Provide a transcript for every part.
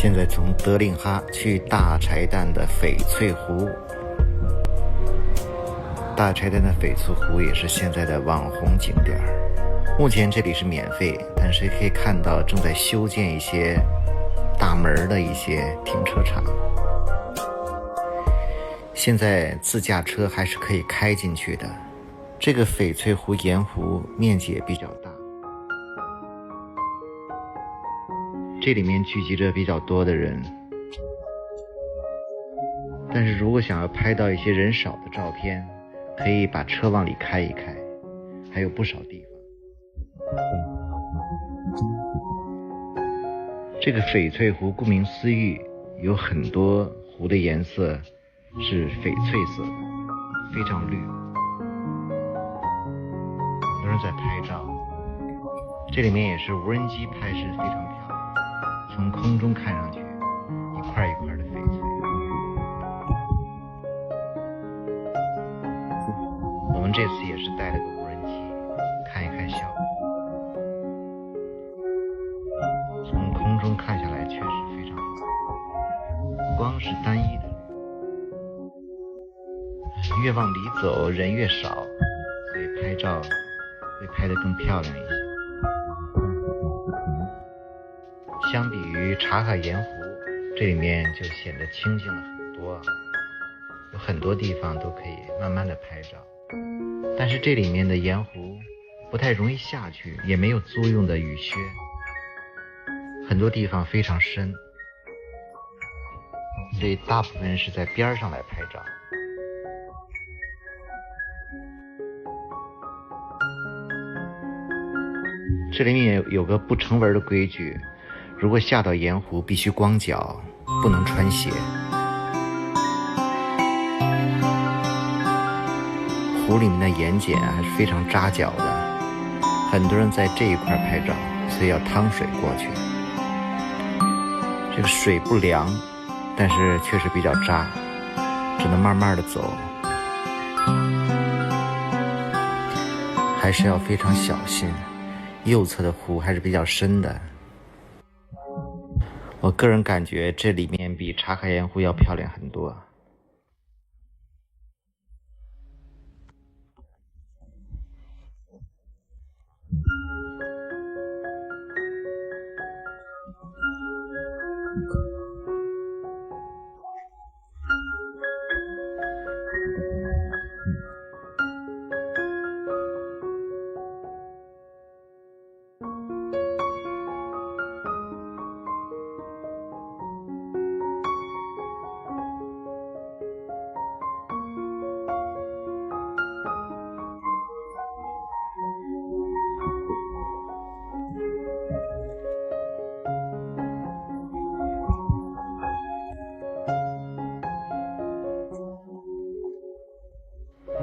现在从德令哈去大柴旦的翡翠湖。大柴旦的翡翠湖也是现在的网红景点。目前这里是免费，但是可以看到正在修建一些大门的一些停车场。现在自驾车还是可以开进去的。这个翡翠湖盐湖面积也比较大，这里面聚集着比较多的人，但是如果想要拍到一些人少的照片，可以把车往里开一开，还有不少地方。这个翡翠湖顾名思义，有很多湖的颜色是翡翠色的，非常绿。很多人在拍照，这里面也是无人机拍摄，非常漂亮。从空中看上去，一块一块的翡翠。我们这次也是带了个无人机，看一看效果。从空中看下来，确实非常好，光是单一的。越往里走，人越少，所以拍照会拍得更漂亮一些。相比于察哈盐湖，这里面就显得清静了很多，有很多地方都可以慢慢的拍照。但是这里面的盐湖不太容易下去，也没有租用的雨靴，很多地方非常深，所以大部分人是在边上来拍照。这里面有个不成文的规矩，如果下到盐湖必须光脚，不能穿鞋。湖里面的盐碱还是非常扎脚的，很多人在这一块拍照，所以要趟水过去。这个水不凉，但是确实比较扎，只能慢慢的走，还是要非常小心。右侧的湖还是比较深的，我个人感觉这里面比察哈盐湖要漂亮很多。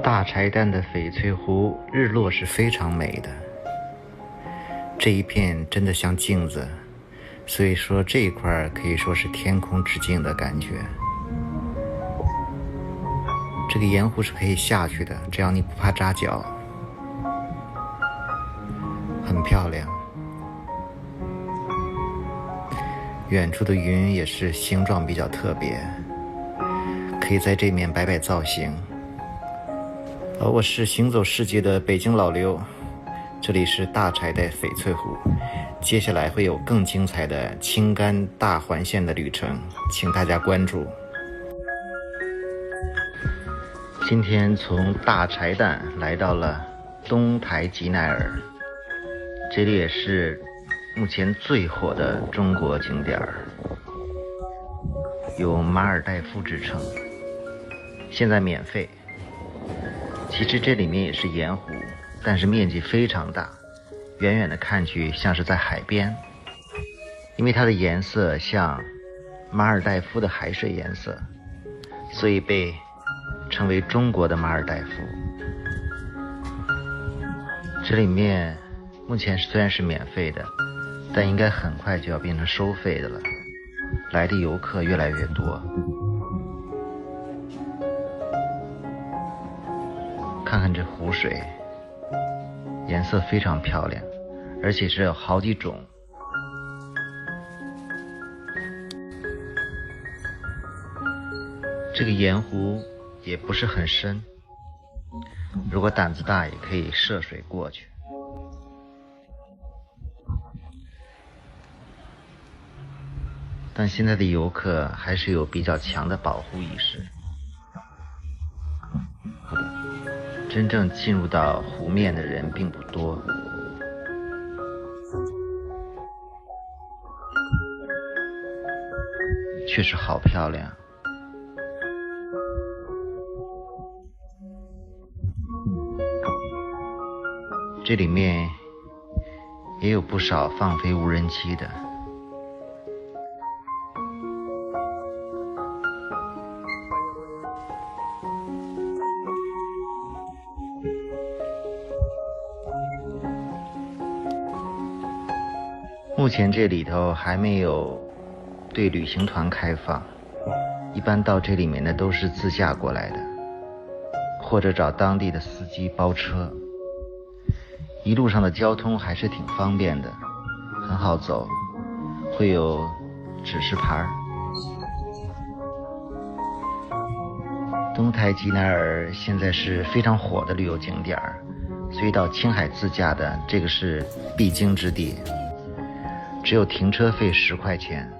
大柴旦的翡翠湖日落是非常美的，这一片真的像镜子，所以说这一块可以说是天空之镜的感觉。这个盐湖是可以下去的，只要你不怕扎脚，很漂亮。远处的云也是形状比较特别，可以在这面摆摆造型。我是行走世界的北京老刘，这里是大柴旦翡翠湖，接下来会有更精彩的青甘大环线的旅程，请大家关注。今天从大柴旦来到了东台吉乃尔，这里也是目前最火的中国景点，有马尔代夫之称，现在免费。其实这里面也是盐湖，但是面积非常大，远远的看去像是在海边，因为它的颜色像马尔代夫的海水颜色，所以被称为中国的马尔代夫。这里面目前虽然是免费的，但应该很快就要变成收费的了，来的游客越来越多。看看这湖水，颜色非常漂亮，而且是有好几种。这个盐湖也不是很深，如果胆子大也可以涉水过去。但现在的游客还是有比较强的保护意识，真正进入到湖面的人并不多。确实好漂亮。这里面也有不少放飞无人机的。目前这里头还没有对旅行团开放，一般到这里面的都是自驾过来的，或者找当地的司机包车。一路上的交通还是挺方便的，很好走，会有指示牌。东台吉乃尔现在是非常火的旅游景点，所以到青海自驾的这个是必经之地，只有停车费10块钱。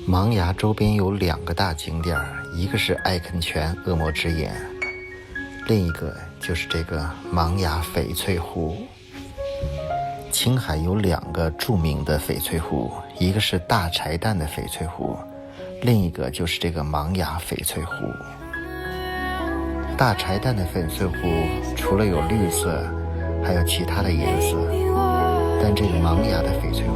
芒崖周边有2个大景点，一个是艾肯泉恶魔之眼，另一个就是这个芒崖翡翠湖。青海有2个著名的翡翠湖，一个是大柴旦的翡翠湖，另一个就是这个芒崖翡翠湖。大柴旦的翡翠湖除了有绿色，还有其他的颜色，但这个芒崖的翡翠湖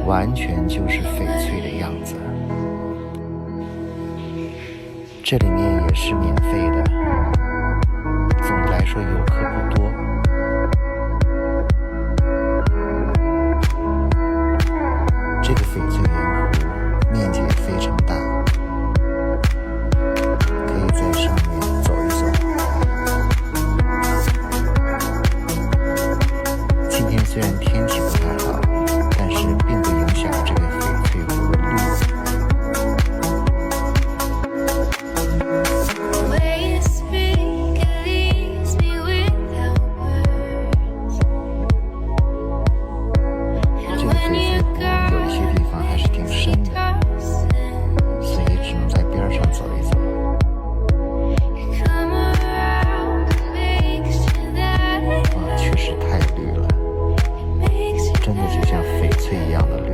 完全就是翡翠的样子。这里面也是免费的，总的来说游客不多。这个翡翠盐湖面积也非常大，可以在上面走一走。今天虽然天气不太好，但是并不影响这个翡翠湖的绿。这个翡翠湖有一些地方还是挺深的，所以只能在边上走一走。哇，确实太绿了，真的就像翡翠一样的绿。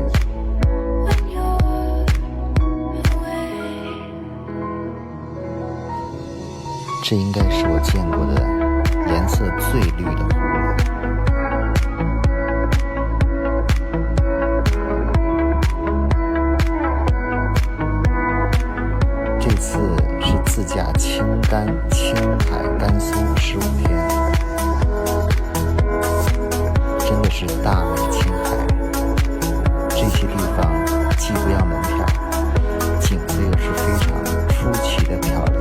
这应该是我见过的颜色最绿的湖了。这次是自驾青海甘肃15天，真的是大美青海。这些地方既不要门票，景色又是非常出奇的漂亮。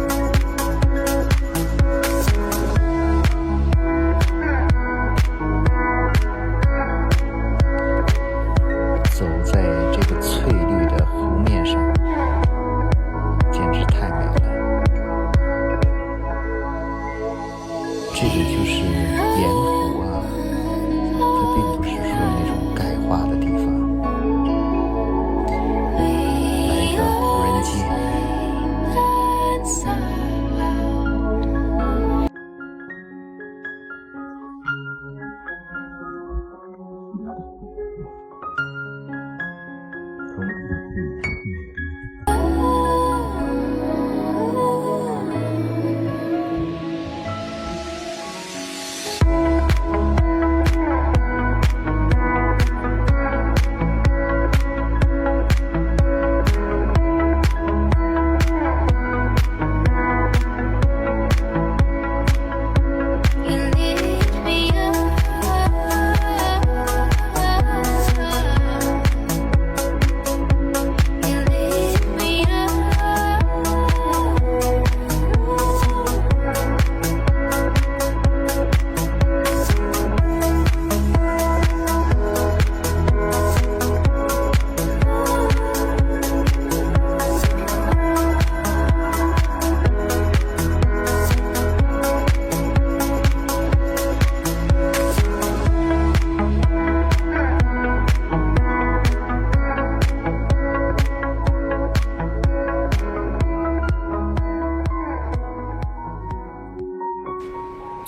走在这个翠绿的湖面上，简直太美了。这个就是盐湖啊，它并不是说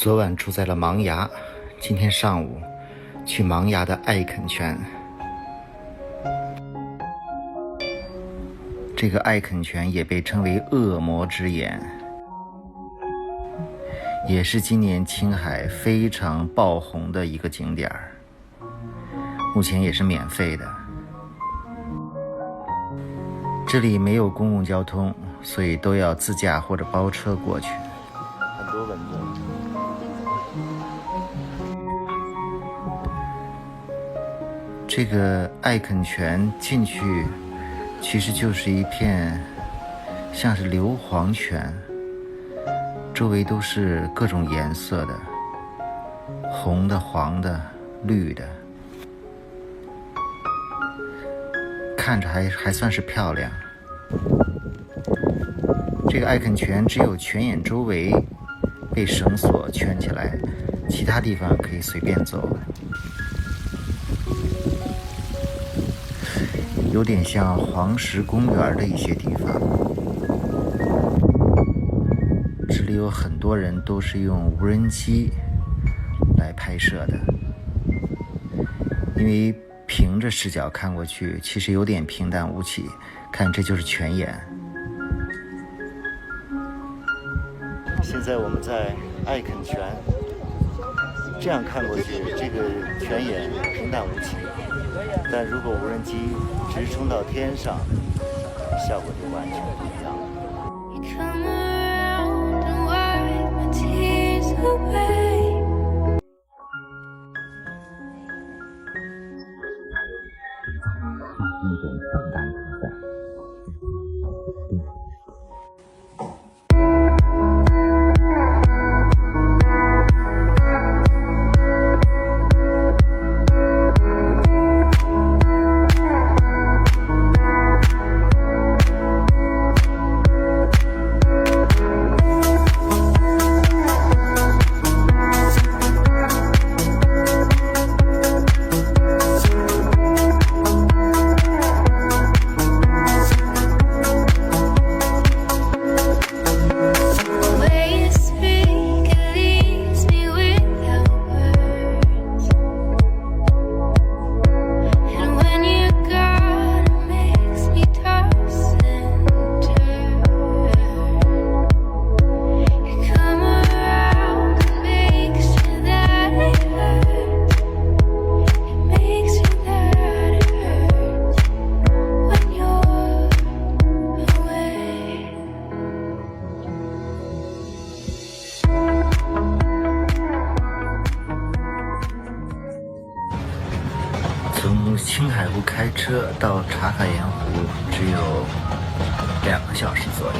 昨晚住在了芒崖，今天上午去芒崖的艾肯泉。这个艾肯泉也被称为恶魔之眼，也是今年青海非常爆红的一个景点，目前也是免费的。这里没有公共交通，所以都要自驾或者包车过去。很多蚊子。这个艾肯泉进去其实就是一片像是硫磺泉，周围都是各种颜色的，红的、黄的、绿的，看着还算是漂亮。这个艾肯泉只有泉眼周围被绳索圈起来，其他地方可以随便走，有点像黄石公园的一些地方。这里有很多人都是用无人机来拍摄的，因为平着视角看过去其实有点平淡无奇。看，这就是泉眼。现在我们在艾肯泉，这样看过去这个泉眼平淡无奇，但如果无人机直冲到天上，效果就完全不一样了。从青海湖开车到茶卡盐湖只有2个小时左右。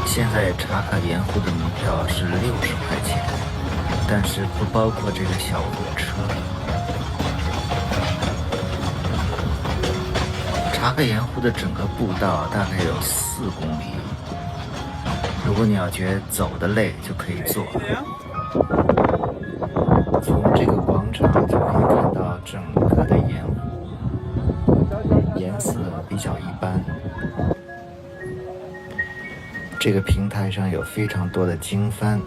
现在茶卡盐湖的门票是60块钱，但是不包括这个小火车。茶卡盐湖的整个步道大概有4公里，如果你要觉得走得累，就可以坐。从这个广场就可以看到整个的盐湖，颜色比较一般。这个平台上有非常多的经幡，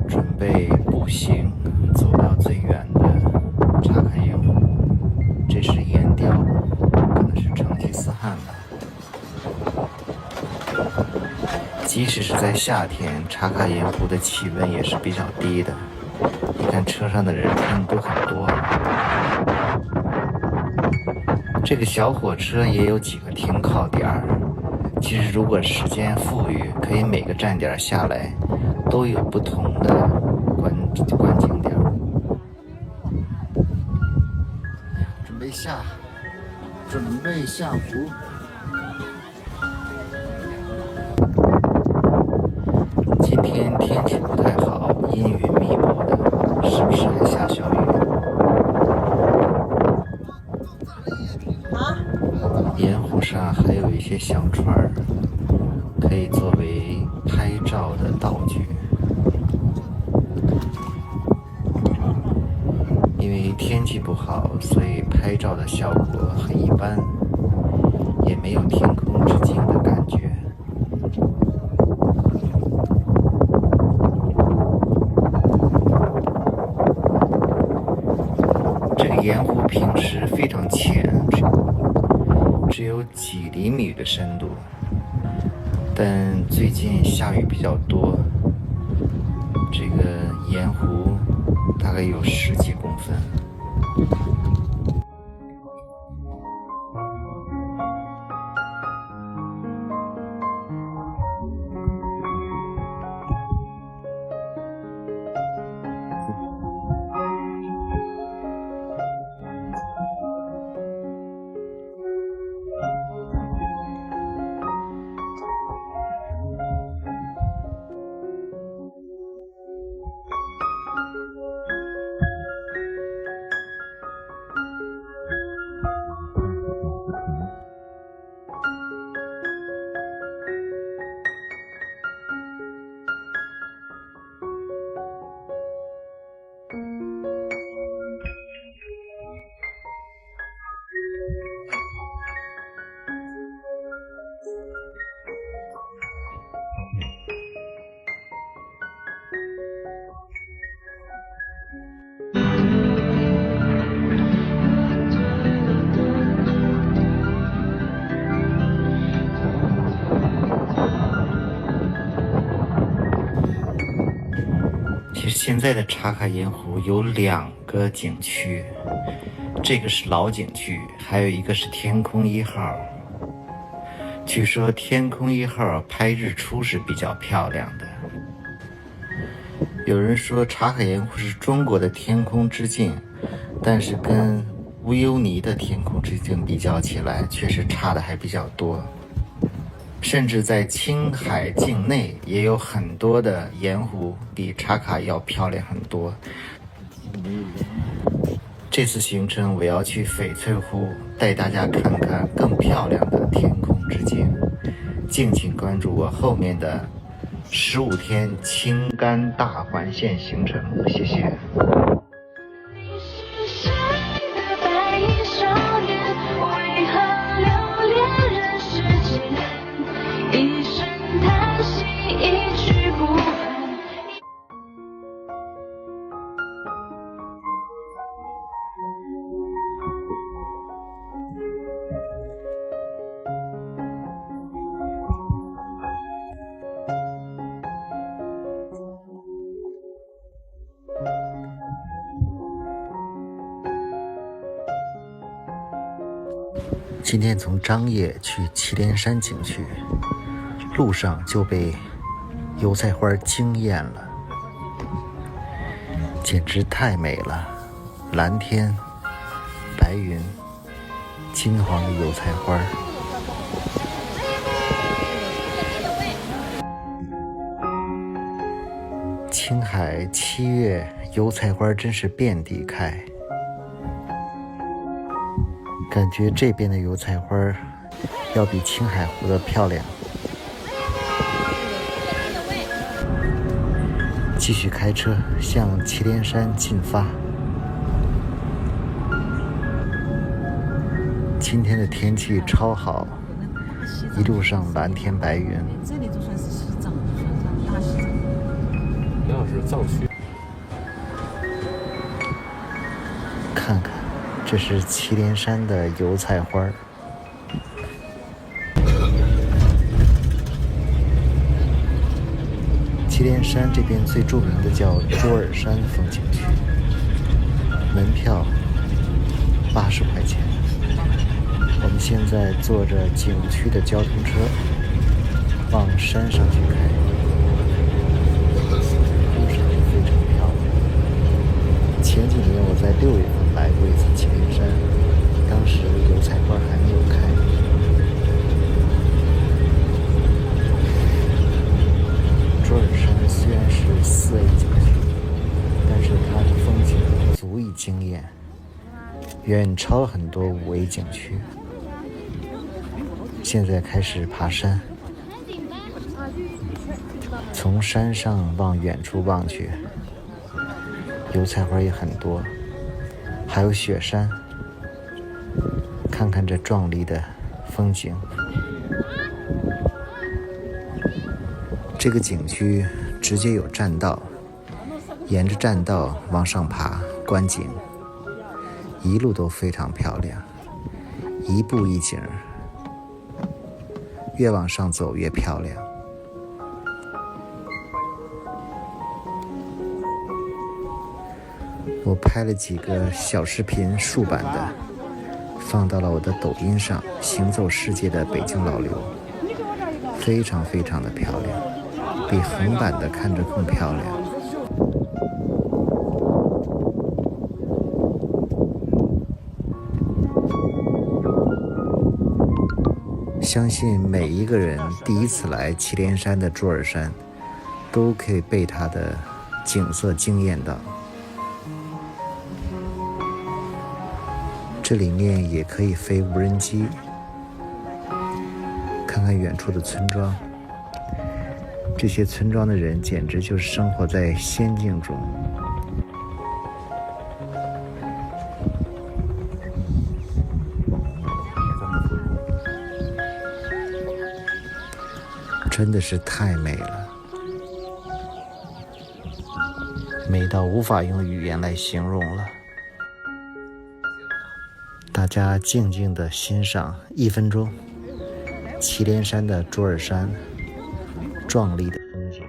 准备步行走到最远的茶卡盐湖。这是岩雕，可能是成吉思汗吧。即使是在夏天，茶卡盐湖的气温也是比较低的。你看车上的人穿的都很多。这个小火车也有几个停靠点儿，其实如果时间富裕，可以每个站点下来都有不同的观景点。准备下湖。今天天气不太好，阴云密布的，是不是还下小雨？盐湖上还有一些小船儿，可以作为拍照的道具。因为天气不好，所以拍拍照的效果很一般，也没有天空之镜的感觉。这个盐湖平时非常浅，只有几厘米的深度，但最近下雨比较多，这个盐湖大概有10几公分。其实现在的茶卡盐湖有2个景区，这个是老景区，还有一个是天空1号。据说天空1号拍日出是比较漂亮的。有人说茶卡盐湖是中国的天空之镜，但是跟乌尤尼的天空之镜比较起来，确实差的还比较多。甚至在青海境内也有很多的盐湖比茶卡要漂亮很多。这次行程我要去翡翠湖，带大家看看更漂亮的天空之镜。敬请关注我后面的15天青甘大环线行程，谢谢。今天从张掖去祁连山景区，路上就被油菜花惊艳了，简直太美了！蓝天、白云、金黄的油菜花。青海7月油菜花真是遍地开。感觉这边的油菜花要比青海湖的漂亮。继续开车向祁连山进发。今天的天气超好，一路上蓝天白云。这里就算是西藏，算大西藏。那是藏区。看看。这是祁连山的油菜花。祁连山这边最著名的叫卓尔山风景区，门票80块钱。我们现在坐着景区的交通车往山上去开，路上非常漂亮。前几年我在6月份来过一次祁连山，当时油菜花还没有开。卓尔山虽然是4A 景区，但是它的风景足以惊艳，远超很多5A 景区。现在开始爬山，从山上往远处望去，油菜花也很多，还有雪山。看看这壮丽的风景。这个景区直接有栈道，沿着栈道往上爬观景，一路都非常漂亮，一步一景，越往上走越漂亮。我拍了几个小视频竖版的，放到了我的抖音上，行走世界的北京老刘，非常非常的漂亮，比横版的看着更漂亮。相信每一个人第一次来祁连山的卓尔山，都可以被它的景色惊艳到。这里面也可以飞无人机，看看远处的村庄。这些村庄的人简直就是生活在仙境中。真的是太美了，美到无法用语言来形容了。大家静静地欣赏1分钟祁连山的卓尔山壮丽的风景。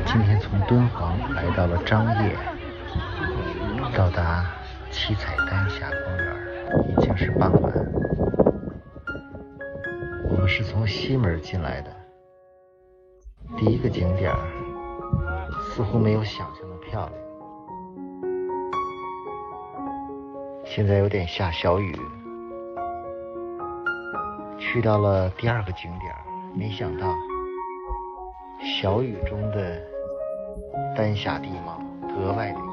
今天从敦煌来到了张掖，到达七彩丹霞公园已经是傍晚。我们是从西门进来的，第一个景点似乎没有想象的漂亮。现在有点下小雨。去到了第二个景点，没想到小雨中的丹霞地貌格外的艳。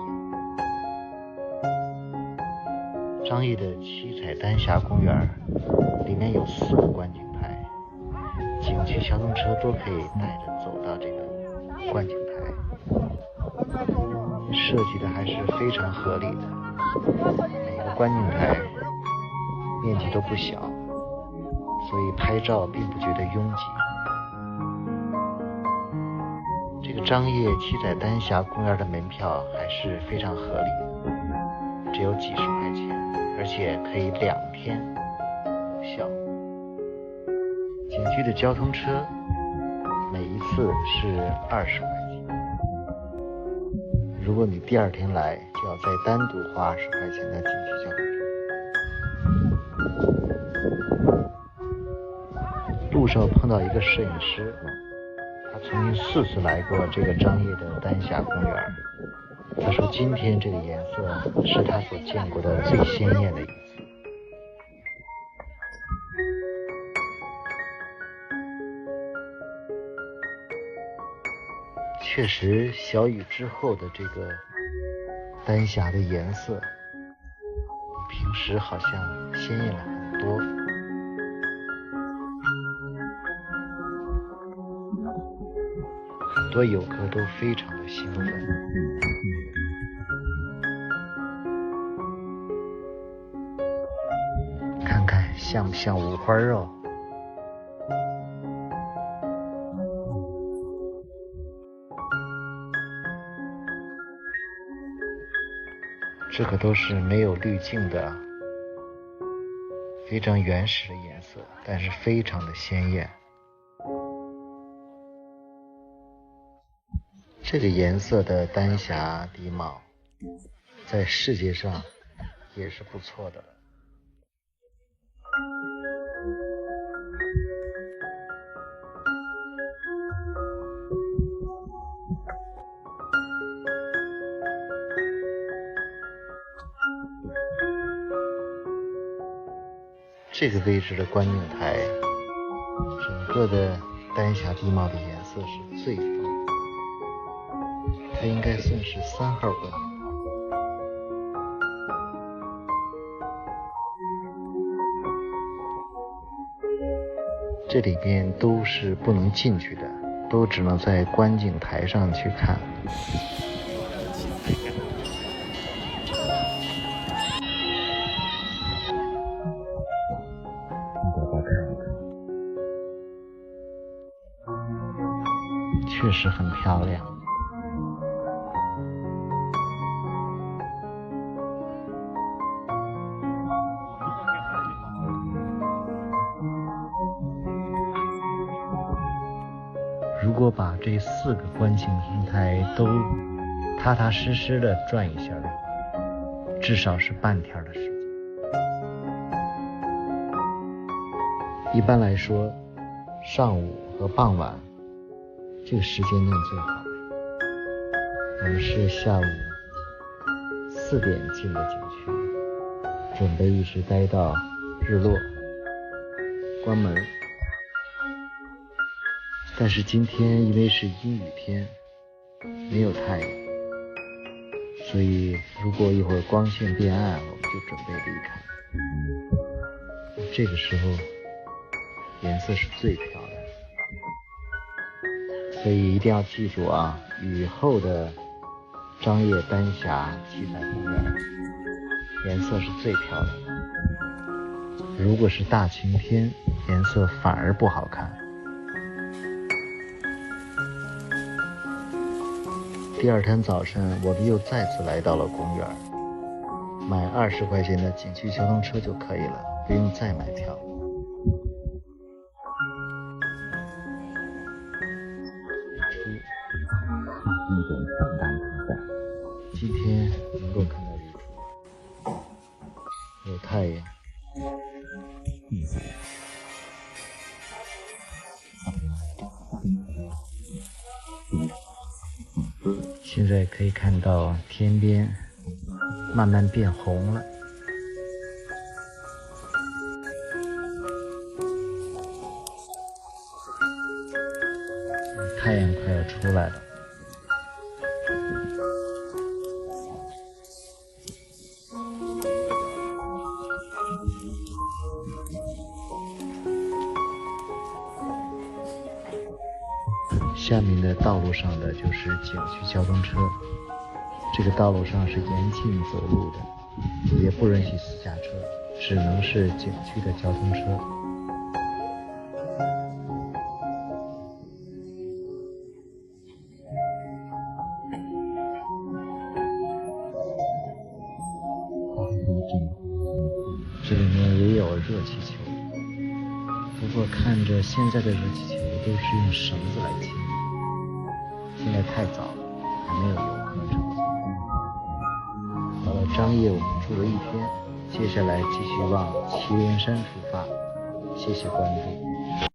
张掖的七彩丹霞公园里面有4个观景台，景区交通车都可以带着走到这个观景台，设计的还是非常合理的。每个观景台面积都不小，所以拍照并不觉得拥挤。这个张掖七彩丹霞公园的门票还是非常合理的，只有几十块钱，而且可以2天有效。景区的交通车每一次是20块钱，如果你第2天来，就要再单独花20块钱的景区交通车。路上碰到一个摄影师，他曾经4次来过这个张掖的丹霞公园。他说今天这个颜色是他所见过的最鲜艳的一次。确实，小雨之后的这个丹霞的颜色比平时好像鲜艳了很多。很多游客都非常的兴奋。看看像不像五花肉？这可都是没有滤镜的非常原始的颜色，但是非常的鲜艳。这个颜色的丹霞地貌在世界上也是不错的了。这个位置的观景台，整个的丹霞地貌的颜色是最丰富，它应该算是3号观景台。这里边都是不能进去的，都只能在观景台上去看。确实很漂亮。如果把这4个观景平台都踏踏实实的转一下的话，至少是半天的时间。一般来说，上午和傍晚这个时间段最好。我们是下午4点进的景区，准备一直待到日落关门。但是今天因为是阴雨天，没有太阳，所以如果一会儿光线变暗，我们就准备离开。这个时候颜色是最漂亮的，所以一定要记住啊，雨后的张掖丹霞七彩公园颜色是最漂亮的。如果是大晴天，颜色反而不好看。第二天早晨，我们又再次来到了公园，买20块钱的景区交通车就可以了，不用再买票。一种盛大比赛，今天能够看到日出，有太阳。现在可以看到天边慢慢变红了，太阳快要出来了。下面的道路上的就是景区交通车，这个道路上是严禁走路的，也不允许私家车，只能是景区的交通车。这里面也有热气球，不过看着现在的热气球都是用绳子来牵，现在太早了，还没有游客成行。到了张掖，我们住了1天，接下来继续往祁连山出发。谢谢关注。